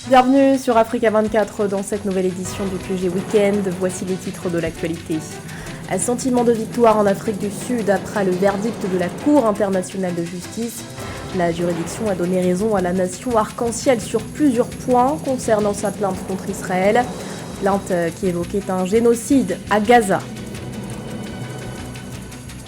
Bienvenue sur Africa 24 dans cette nouvelle édition du QG Weekend. Voici les titres de l'actualité. Un sentiment de victoire en Afrique du Sud après le verdict de la Cour internationale de justice. La juridiction a donné raison à la nation arc-en-ciel sur plusieurs points concernant sa plainte contre Israël. Plainte qui évoquait un génocide à Gaza.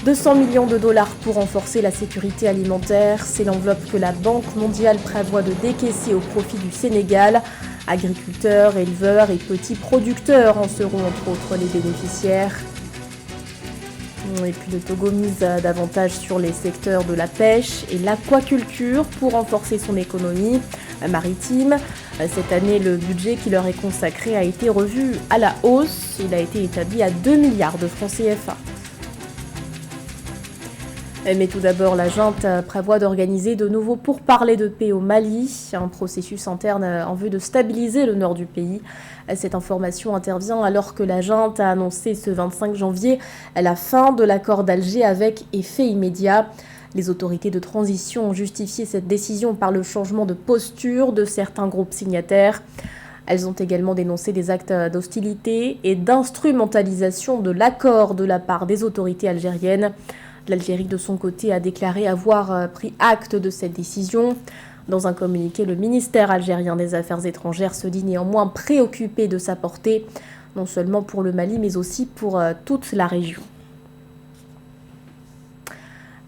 200 millions de dollars pour renforcer la sécurité alimentaire, c'est l'enveloppe que la Banque mondiale prévoit de décaisser au profit du Sénégal. Agriculteurs, éleveurs et petits producteurs en seront entre autres les bénéficiaires. Et puis le Togo mise davantage sur les secteurs de la pêche et l'aquaculture pour renforcer son économie maritime. Cette année, le budget qui leur est consacré a été revu à la hausse. Il a été établi à 2 milliards de francs CFA. Mais tout d'abord, la junte prévoit d'organiser de nouveaux pourparlers de paix au Mali, un processus interne en vue de stabiliser le nord du pays. Cette information intervient alors que la junte a annoncé ce 25 janvier la fin de l'accord d'Alger avec effet immédiat. Les autorités de transition ont justifié cette décision par le changement de posture de certains groupes signataires. Elles ont également dénoncé des actes d'hostilité et d'instrumentalisation de l'accord de la part des autorités algériennes. L'Algérie, de son côté, a déclaré avoir pris acte de cette décision. Dans un communiqué, le ministère algérien des Affaires étrangères se dit néanmoins préoccupé de sa portée, non seulement pour le Mali, mais aussi pour toute la région.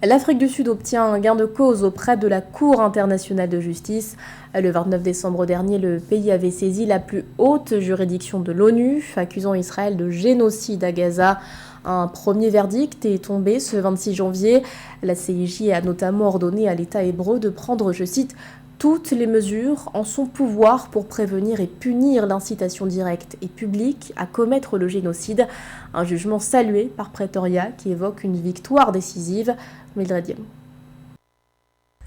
L'Afrique du Sud obtient un gain de cause auprès de la Cour internationale de justice. Le 29 décembre dernier, le pays avait saisi la plus haute juridiction de l'ONU, accusant Israël de génocide à Gaza. Un premier verdict est tombé ce 26 janvier. La CIJ a notamment ordonné à l'État hébreu de prendre, je cite, toutes les mesures en son pouvoir pour prévenir et punir l'incitation directe et publique à commettre le génocide. Un jugement salué par Pretoria qui évoque une victoire décisive. Mildred Diam.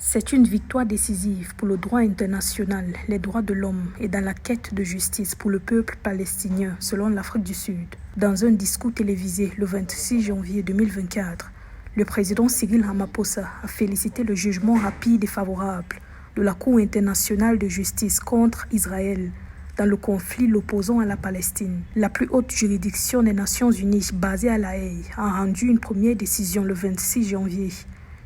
C'est une victoire décisive pour le droit international, les droits de l'homme et dans la quête de justice pour le peuple palestinien, selon l'Afrique du Sud. Dans un discours télévisé le 26 janvier 2024, le président Cyril Ramaphosa a félicité le jugement rapide et favorable de la Cour internationale de justice contre Israël dans le conflit l'opposant à la Palestine. La plus haute juridiction des Nations Unies basée à La Haye a rendu une première décision le 26 janvier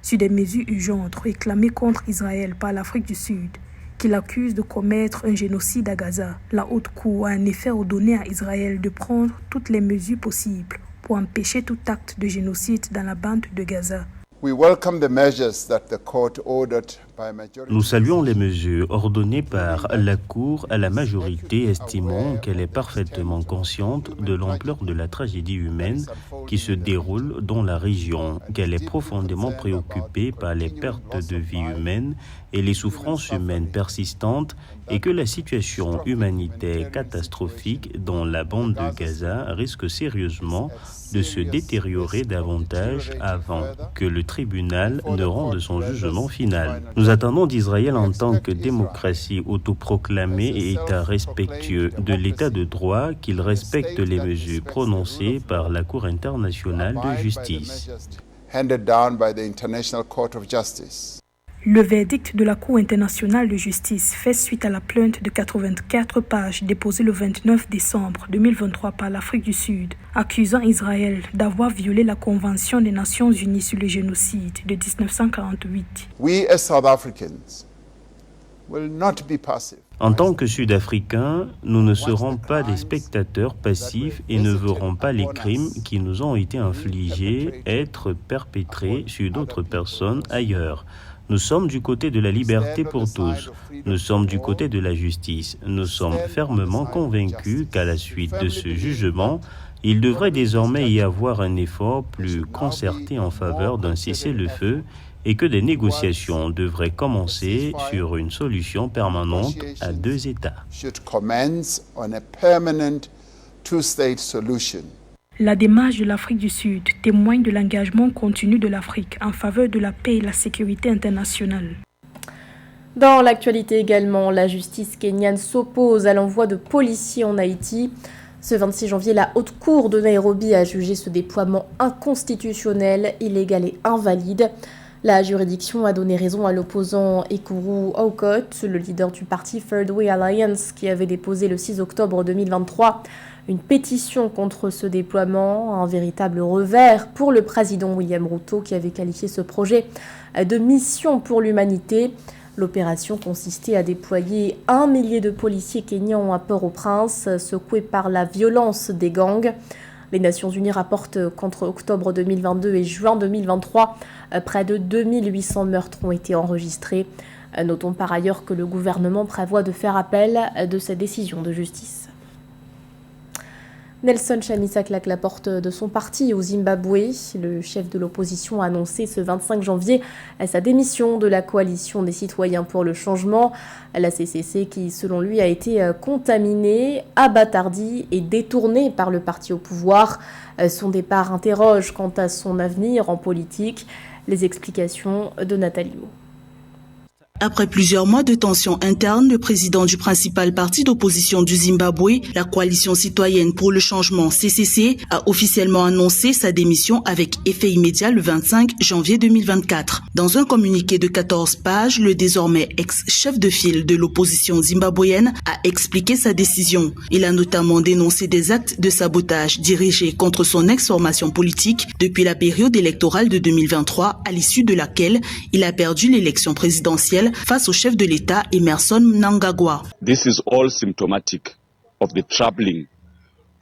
sur des mesures urgentes réclamées contre Israël par l'Afrique du Sud, qui l'accuse de commettre un génocide à Gaza. La Haute Cour a en effet ordonné à Israël de prendre toutes les mesures possibles pour empêcher tout acte de génocide dans la bande de Gaza. Nous saluons les mesures ordonnées par la Cour à la majorité, estimant qu'elle est parfaitement consciente de l'ampleur de la tragédie humaine qui se déroule dans la région, qu'elle est profondément préoccupée par les pertes de vie humaines et les souffrances humaines persistantes et que la situation humanitaire catastrophique dans la bande de Gaza risque sérieusement de se détériorer davantage avant que le tribunal ne rende son jugement final. Nous attendons d'Israël en tant que démocratie autoproclamée et État respectueux de l'État de droit qu'il respecte les mesures prononcées par la Cour internationale de justice. Le verdict de la Cour internationale de justice fait suite à la plainte de 84 pages déposée le 29 décembre 2023 par l'Afrique du Sud, accusant Israël d'avoir violé la Convention des Nations Unies sur le génocide de 1948. En tant que Sud-Africains, nous ne serons pas des spectateurs passifs et ne verrons pas les crimes qui nous ont été infligés être perpétrés sur d'autres personnes ailleurs. Nous sommes du côté de la liberté pour tous. Nous sommes du côté de la justice. Nous sommes fermement convaincus qu'à la suite de ce jugement, il devrait désormais y avoir un effort plus concerté en faveur d'un cessez-le-feu et que des négociations devraient commencer sur une solution permanente à 2 États. La démarche de l'Afrique du Sud témoigne de l'engagement continu de l'Afrique en faveur de la paix et la sécurité internationale. Dans l'actualité également, la justice kenyane s'oppose à l'envoi de policiers en Haïti. Ce 26 janvier, la Haute Cour de Nairobi a jugé ce déploiement inconstitutionnel, illégal et invalide. La juridiction a donné raison à l'opposant Ekuru Aukot, le leader du parti Third Way Alliance, qui avait déposé le 6 octobre 2023 une pétition contre ce déploiement, un véritable revers pour le président William Ruto qui avait qualifié ce projet de mission pour l'humanité. L'opération consistait à déployer 1 millier de policiers kenyans à Port-au-Prince, secoués par la violence des gangs. Les Nations Unies rapportent qu'entre octobre 2022 et juin 2023, près de 2800 meurtres ont été enregistrés. Notons par ailleurs que le gouvernement prévoit de faire appel de cette décision de justice. Nelson Chamisa claque la porte de son parti au Zimbabwe. Le chef de l'opposition a annoncé ce 25 janvier sa démission de la coalition des citoyens pour le changement. La CCC qui, selon lui, a été contaminée, abattardie et détournée par le parti au pouvoir. Son départ interroge quant à son avenir en politique. Les explications de Nathalie Mo. Après plusieurs mois de tensions internes, le président du principal parti d'opposition du Zimbabwe, la Coalition citoyenne pour le changement CCC, a officiellement annoncé sa démission avec effet immédiat le 25 janvier 2024. Dans un communiqué de 14 pages, le désormais ex-chef de file de l'opposition zimbabwéenne a expliqué sa décision. Il a notamment dénoncé des actes de sabotage dirigés contre son ex-formation politique depuis la période électorale de 2023, à l'issue de laquelle il a perdu l'élection présidentielle face au chef de l'État Emmerson Mnangagwa. This is all symptomatic of the troubling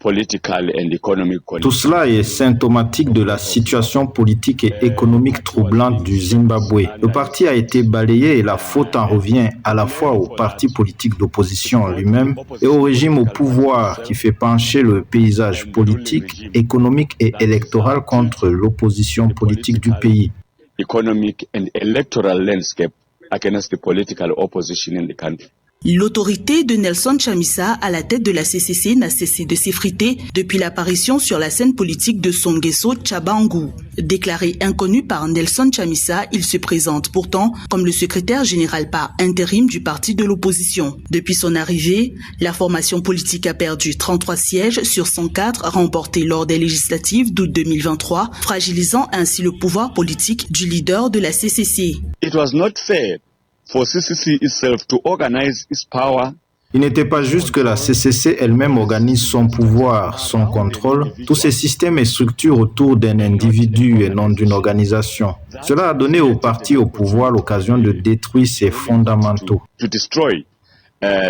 political and economic conditions. Tout cela est symptomatique de la situation politique et économique troublante du Zimbabwe. Le parti a été balayé et la faute en revient à la fois au parti politique d'opposition lui-même et au régime au pouvoir qui fait pencher le paysage politique, économique et électoral contre l'opposition politique du pays. Economic and electoral landscape against the political opposition in the country. L'autorité de Nelson Chamisa à la tête de la CCC n'a cessé de s'effriter depuis l'apparition sur la scène politique de Songeso Tchabangu. Déclaré inconnu par Nelson Chamisa, il se présente pourtant comme le secrétaire général par intérim du parti de l'opposition. Depuis son arrivée, la formation politique a perdu 33 sièges sur 104 remportés lors des législatives d'août 2023, fragilisant ainsi le pouvoir politique du leader de la CCC. It was not fair for CCC itself to organize its power. Il n'était pas juste que la CCC elle-même organise son pouvoir, son contrôle, tous ces systèmes et structures autour d'un individu et non d'une organisation. Cela a donné au parti au pouvoir l'occasion de détruire ses fondamentaux. To destroy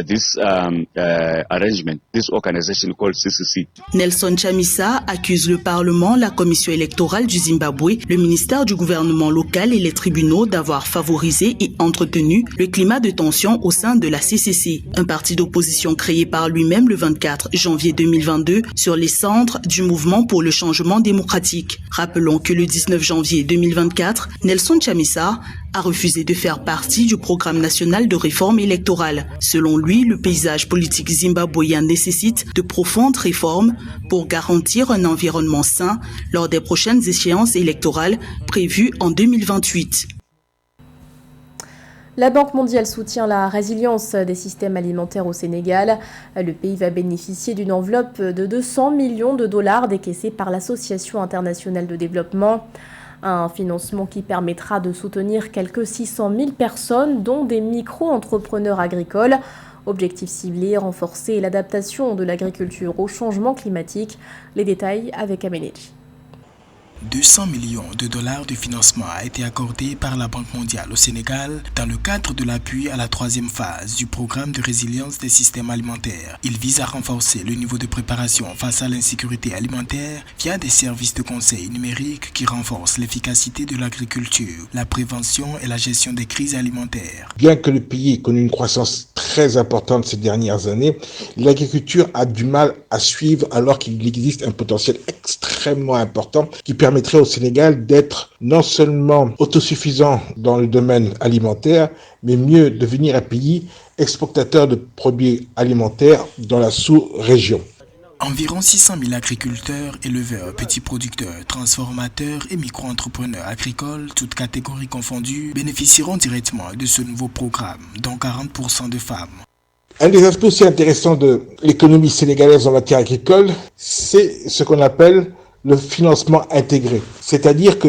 this arrangement, this organization called CCC. Nelson Chamisa accuse le Parlement, la Commission électorale du Zimbabwe, le ministère du gouvernement local et les tribunaux d'avoir favorisé et entretenu le climat de tension au sein de la CCC, un parti d'opposition créé par lui-même le 24 janvier 2022 sur les cendres du mouvement pour le changement démocratique. Rappelons que le 19 janvier 2024, Nelson Chamisa a refusé de faire partie du programme national de réforme électorale. Selon lui, le paysage politique zimbabwéen nécessite de profondes réformes pour garantir un environnement sain lors des prochaines échéances électorales prévues en 2028. La Banque mondiale soutient la résilience des systèmes alimentaires au Sénégal. Le pays va bénéficier d'une enveloppe de 200 millions de dollars décaissée par l'Association internationale de développement. Un financement qui permettra de soutenir quelques 600 000 personnes, dont des micro-entrepreneurs agricoles. Objectif ciblé, renforcer l'adaptation de l'agriculture au changement climatique. Les détails avec Ameneji. 200 millions de dollars de financement a été accordé par la Banque mondiale au Sénégal dans le cadre de l'appui à la troisième phase du programme de résilience des systèmes alimentaires. Il vise à renforcer le niveau de préparation face à l'insécurité alimentaire via des services de conseil numériques qui renforcent l'efficacité de l'agriculture, la prévention et la gestion des crises alimentaires. Bien que le pays ait connu une croissance très importante ces dernières années, l'agriculture a du mal à suivre alors qu'il existe un potentiel extrêmement important qui permettrait au Sénégal d'être non seulement autosuffisant dans le domaine alimentaire, mais mieux devenir un pays exportateur de produits alimentaires dans la sous-région. Environ 600 000 agriculteurs, éleveurs, petits producteurs, transformateurs et micro-entrepreneurs agricoles, toutes catégories confondues, bénéficieront directement de ce nouveau programme, dont 40% de femmes. Un des aspects aussi intéressants de l'économie sénégalaise en matière agricole, c'est ce qu'on appelle le financement intégré. C'est-à-dire que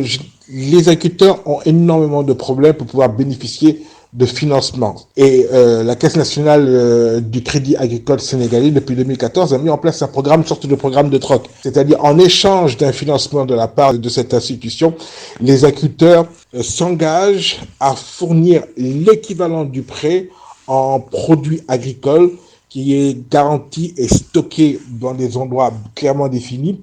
les agriculteurs ont énormément de problèmes pour pouvoir bénéficier de financement. Et la Caisse nationale du crédit agricole sénégalais, depuis 2014, a mis en place un programme, une sorte de programme de troc. C'est-à-dire, en échange d'un financement de la part de cette institution, les agriculteurs s'engagent à fournir l'équivalent du prêt en produits agricoles qui est garanti et stocké dans des endroits clairement définis.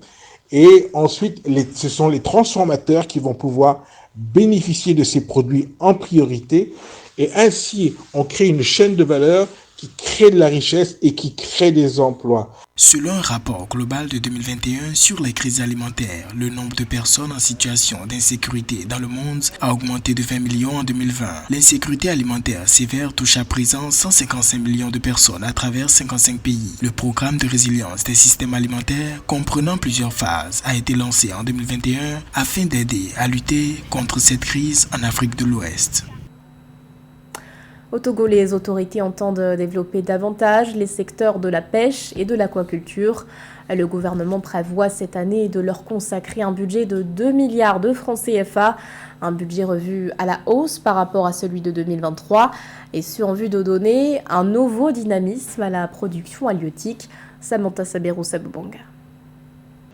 Et ensuite, ce sont les transformateurs qui vont pouvoir bénéficier de ces produits en priorité. Et ainsi, on crée une chaîne de valeur qui crée de la richesse et qui crée des emplois. Selon un rapport global de 2021 sur les crises alimentaires, le nombre de personnes en situation d'insécurité dans le monde a augmenté de 20 millions en 2020. L'insécurité alimentaire sévère touche à présent 155 millions de personnes à travers 55 pays. Le programme de résilience des systèmes alimentaires, comprenant plusieurs phases, a été lancé en 2021 afin d'aider à lutter contre cette crise en Afrique de l'Ouest. Au Togo, les autorités entendent développer davantage les secteurs de la pêche et de l'aquaculture. Le gouvernement prévoit cette année de leur consacrer un budget de 2 milliards de francs CFA, un budget revu à la hausse par rapport à celui de 2023, et ce en vue de donner un nouveau dynamisme à la production halieutique. Samantha Sabero-Sabubanga.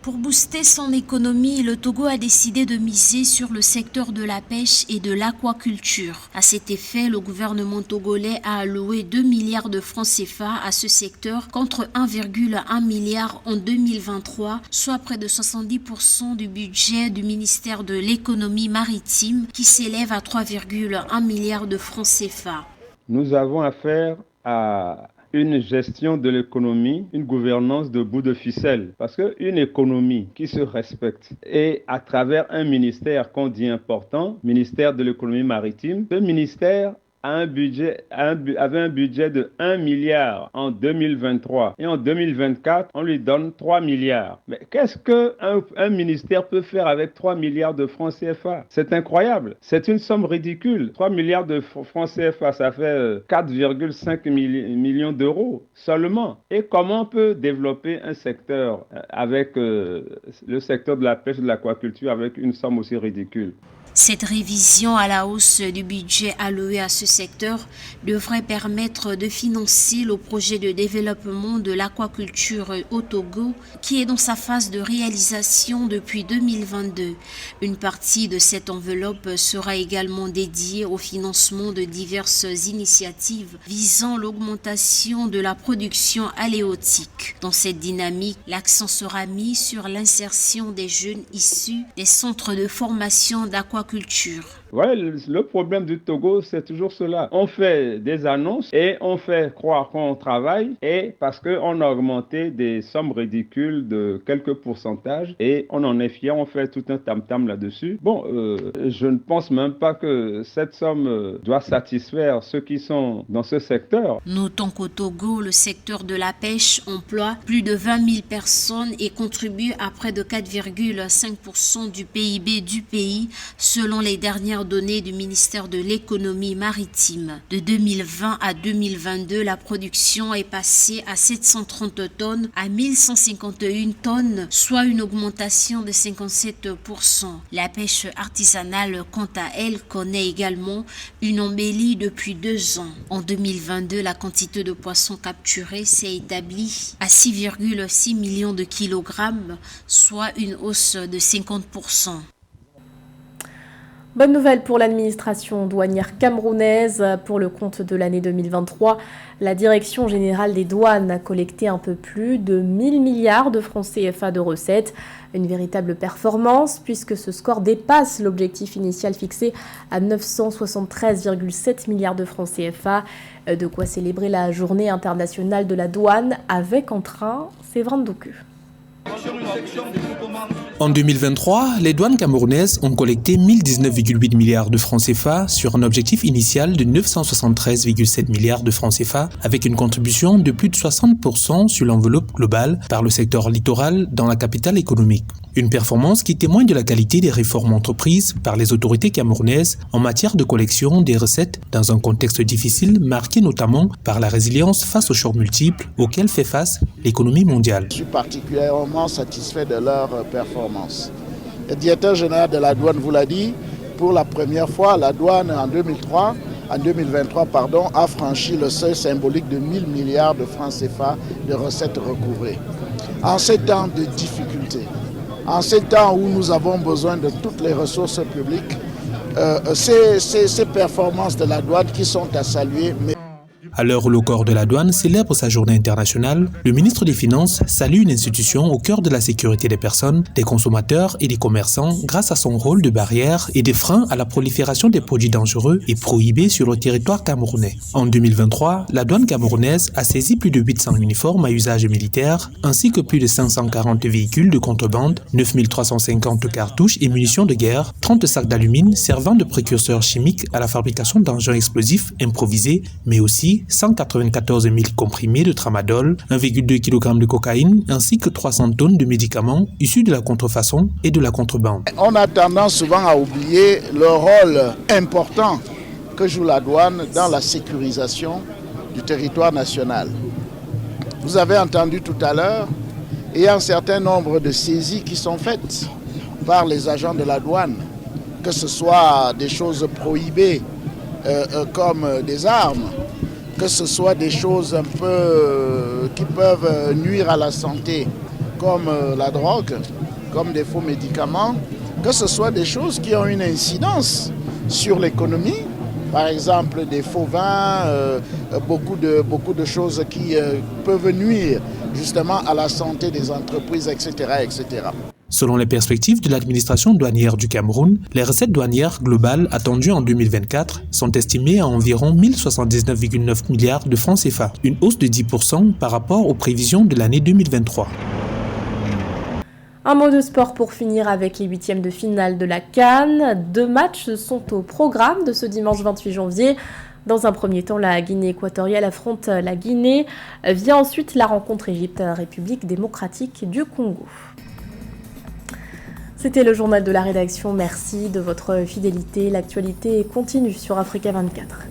Pour booster son économie, le Togo a décidé de miser sur le secteur de la pêche et de l'aquaculture. À cet effet, le gouvernement togolais a alloué 2 milliards de francs CFA à ce secteur contre 1,1 milliard en 2023, soit près de 70% du budget du ministère de l'économie maritime qui s'élève à 3,1 milliards de francs CFA. Nous avons affaire à une gestion de l'économie, une gouvernance de bout de ficelle. Parce qu'une économie qui se respecte et à travers un ministère qu'on dit important, ministère de l'économie maritime, ce ministère avait un budget de 1 milliard en 2023 et en 2024, on lui donne 3 milliards. Mais qu'est-ce qu'un ministère peut faire avec 3 milliards de francs CFA? C'est incroyable. C'est une somme ridicule. 3 milliards de francs CFA, ça fait 4,5 millions d'euros seulement. Et comment on peut développer un secteur avec le secteur de la pêche et de l'aquaculture avec une somme aussi ridicule? Cette révision à la hausse du budget alloué à ce secteur devrait permettre de financer le projet de développement de l'aquaculture au Togo qui est dans sa phase de réalisation depuis 2022. Une partie de cette enveloppe sera également dédiée au financement de diverses initiatives visant l'augmentation de la production halieutique. Dans cette dynamique, l'accent sera mis sur l'insertion des jeunes issus des centres de formation d'aquaculture. Ouais, le problème du Togo, c'est toujours cela. On fait des annonces et on fait croire qu'on travaille et parce qu'on a augmenté des sommes ridicules de quelques pourcentages et on en est fier, on fait tout un tam-tam là-dessus. Bon, je ne pense même pas que cette somme doit satisfaire ceux qui sont dans ce secteur. Notons qu'au Togo, le secteur de la pêche emploie plus de 20 000 personnes et contribue à près de 4,5% du PIB du pays, selon les dernières données du ministère de l'économie maritime. De 2020 à 2022, la production est passée à 730 tonnes à 1151 tonnes, soit une augmentation de 57%. La pêche artisanale, quant à elle, connaît également une embellie depuis 2 ans. En 2022, la quantité de poissons capturés s'est établie à 6,6 millions de kilogrammes, soit une hausse de 50%. Bonne nouvelle pour l'administration douanière camerounaise. Pour le compte de l'année 2023, la Direction générale des douanes a collecté un peu plus de 1000 milliards de francs CFA de recettes. Une véritable performance puisque ce score dépasse l'objectif initial fixé à 973,7 milliards de francs CFA. De quoi célébrer la journée internationale de la douane avec entrain, Séverin Doku. En 2023, les douanes camerounaises ont collecté 1019,8 milliards de francs CFA sur un objectif initial de 973,7 milliards de francs CFA avec une contribution de plus de 60% sur l'enveloppe globale par le secteur littoral dans la capitale économique. Une performance qui témoigne de la qualité des réformes entreprises par les autorités camerounaises en matière de collection des recettes dans un contexte difficile marqué notamment par la résilience face aux chocs multiples auxquels fait face l'économie mondiale. Je suis particulièrement satisfait de leur performance. Le directeur général de la douane vous l'a dit, pour la première fois, la douane en 2023, a franchi le seuil symbolique de 1000 milliards de francs CFA de recettes recouvrées. En ces temps de difficultés, en ces temps où nous avons besoin de toutes les ressources publiques, ces performances de la douane qui sont à saluer. À l'heure où le corps de la douane célèbre sa journée internationale, le ministre des Finances salue une institution au cœur de la sécurité des personnes, des consommateurs et des commerçants grâce à son rôle de barrière et de frein à la prolifération des produits dangereux et prohibés sur le territoire camerounais. En 2023, la douane camerounaise a saisi plus de 800 uniformes à usage militaire ainsi que plus de 540 véhicules de contrebande, 9350 cartouches et munitions de guerre, 30 sacs d'alumine servant de précurseurs chimiques à la fabrication d'engins explosifs improvisés, mais aussi 194 000 comprimés de tramadol, 1,2 kg de cocaïne ainsi que 300 tonnes de médicaments issus de la contrefaçon et de la contrebande. On a tendance souvent à oublier le rôle important que joue la douane dans la sécurisation du territoire national. Vous avez entendu tout à l'heure, il y a un certain nombre de saisies qui sont faites par les agents de la douane, que ce soit des choses prohibées comme des armes, que ce soit des choses un peu qui peuvent nuire à la santé, comme la drogue, comme des faux médicaments, que ce soit des choses qui ont une incidence sur l'économie, par exemple des faux vins, beaucoup de choses qui peuvent nuire justement à la santé des entreprises, etc., etc. Selon les perspectives de l'administration douanière du Cameroun, les recettes douanières globales attendues en 2024 sont estimées à environ 1079,9 milliards de francs CFA, une hausse de 10% par rapport aux prévisions de l'année 2023. Un mot de sport pour finir avec les 8e de finale de la CAN. 2 matchs sont au programme de ce dimanche 28 janvier. Dans un premier temps, la Guinée équatoriale affronte la Guinée. Vient ensuite la rencontre Égypte-République démocratique du Congo. C'était le journal de la rédaction. Merci de votre fidélité. L'actualité continue sur Africa 24.